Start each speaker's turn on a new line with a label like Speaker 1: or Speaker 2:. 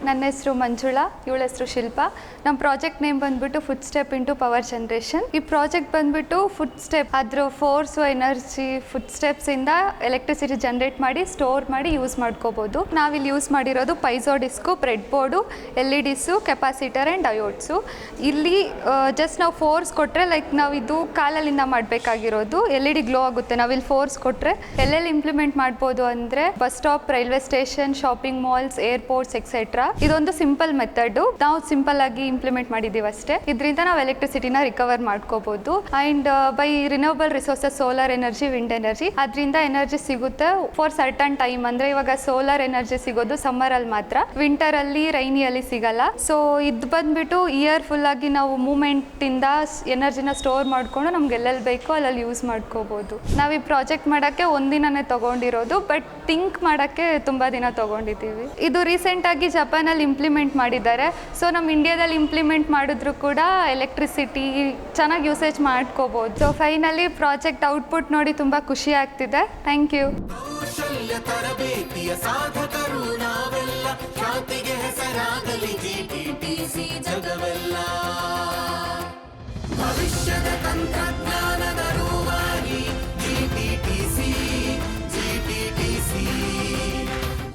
Speaker 1: ನನ್ನ ಹೆಸರು ಮಂಜುಳಾ, ಇವಳ ಹೆಸರು ಶಿಲ್ಪಾ. ನಮ್ಮ ಪ್ರಾಜೆಕ್ಟ್ ನೇಮ್ ಬಂದ್ಬಿಟ್ಟು footstep into power generation. ಈ ಪ್ರಾಜೆಕ್ಟ್ ಬಂದ್ಬಿಟ್ಟು ಫುಡ್ ಸ್ಟೆಪ್, ಅದ್ರ ಫೋರ್ಸು ಎನರ್ಜಿ ಫುಡ್ ಸ್ಟೆಪ್ಸಿಂದ ಎಲೆಕ್ಟ್ರಿಸಿಟಿ ಜನರೇಟ್ ಮಾಡಿ ಸ್ಟೋರ್ ಮಾಡಿ ಯೂಸ್ ಮಾಡ್ಕೋಬೋದು. ನಾವಿಲ್ಲಿ ಯೂಸ್ ಮಾಡಿರೋದು ಪೈಸೋ ಡಿಸ್ಕು, ಬ್ರೆಡ್ ಬೋರ್ಡು, LEDಸು, ಕೆಪಾಸಿಟರ್ ಆ್ಯಂಡ್ ಡಯೋಡ್ಸು. ಇಲ್ಲಿ ಜಸ್ಟ್ ನಾವು ಫೋರ್ಸ್ ಕೊಟ್ಟರೆ, ಲೈಕ್ ನಾವು ಇದು ಕಾಲಲ್ಲಿಂದ ಮಾಡಬೇಕಾಗಿರೋದು LED ಗ್ಲೋ ಆಗುತ್ತೆ. ನಾವಿಲ್ಲಿ ಫೋರ್ಸ್ ಕೊಟ್ಟರೆ ಎಲ್ಲೆಲ್ಲಿ ಇಂಪ್ಲಿಮೆಂಟ್ ಮಾಡ್ಬೋದು ಅಂದರೆ bus stop, railway station, shopping malls, airports etcetera. ಇದೊಂದು ಸಿಂಪಲ್ ಮೆಥಡ್, ನಾವು ಸಿಂಪಲ್ ಆಗಿ ಇಂಪ್ಲಿಮೆಂಟ್ ಮಾಡಿದ್ದೀವಿ ಅಷ್ಟೇ. ಇದರಿಂದ ನಾವು ಎಲೆಕ್ಟ್ರಿಸಿಟಿನ ರಿಕವರ್ ಮಾಡ್ಕೋಬಹುದು. And by renewable resources, solar energy, wind energy, ಅದರಿಂದ ಎನರ್ಜಿ ಸಿಗುತ್ತೆ ಫಾರ್ ಸರ್ಟನ್ ಟೈಮ್. ಅಂದರೆ ಇವಾಗ ಸೋಲಾರ್ ಎನರ್ಜಿ ಸಿಗೋದು ಸಮ್ಮರಲ್ಲಿ ಮಾತ್ರ, ವಿಂಟರಲ್ಲಿ, ರೈನಿಯಲ್ಲಿ ಸಿಗಲ್ಲ. ಸೊ ಇದು ಬಂದ್ಬಿಟ್ಟು ಇಯರ್ ಫುಲ್ ಆಗಿ ನಾವು ಮೂಮೆಂಟಿಂದ ಎನರ್ಜಿನ ಸ್ಟೋರ್ ಮಾಡ್ಕೊಂಡು ನಮ್ಗೆ ಎಲ್ಲೆಲ್ಲಿ ಬೇಕೋ ಅಲ್ಲಲ್ಲಿ ಯೂಸ್ ಮಾಡ್ಕೋಬಹುದು. ನಾವು ಈ ಪ್ರಾಜೆಕ್ಟ್ ಮಾಡೋಕ್ಕೆ ಒಂದಿನನೇ ತಗೊಂಡಿರೋದು, ಬಟ್ ಥಿಂಕ್ ಮಾಡೋಕ್ಕೆ ತುಂಬ ದಿನ ತಗೊಂಡಿದ್ದೀವಿ. ಇದು ರೀಸೆಂಟಾಗಿ ಜಪಾನಲ್ಲಿ ಇಂಪ್ಲಿಮೆಂಟ್ ಮಾಡಿದ್ದಾರೆ. ಸೊ ನಮ್ಮ ಇಂಡಿಯಾದಲ್ಲಿ ಇಂಪ್ಲಿಮೆಂಟ್ ಮಾಡಿದ್ರು ಕೂಡ ಎಲೆಕ್ಟ್ರಿಸಿಟಿ ಚೆನ್ನಾಗಿ ಯೂಸೇಜ್ ಮಾಡ್ಕೋಬೋದು. ಸೊ ಫೈನಲಿ ಪ್ರಾಜೆಕ್ಟ್ ಔಟ್ಪುಟ್ ನೋಡಿ ತುಂಬ ಖುಷಿ ಆಗ್ತಿದೆ. Thank you.
Speaker 2: ಭವಿಷ್ಯದ ತಂತ್ರಜ್ಞಾನ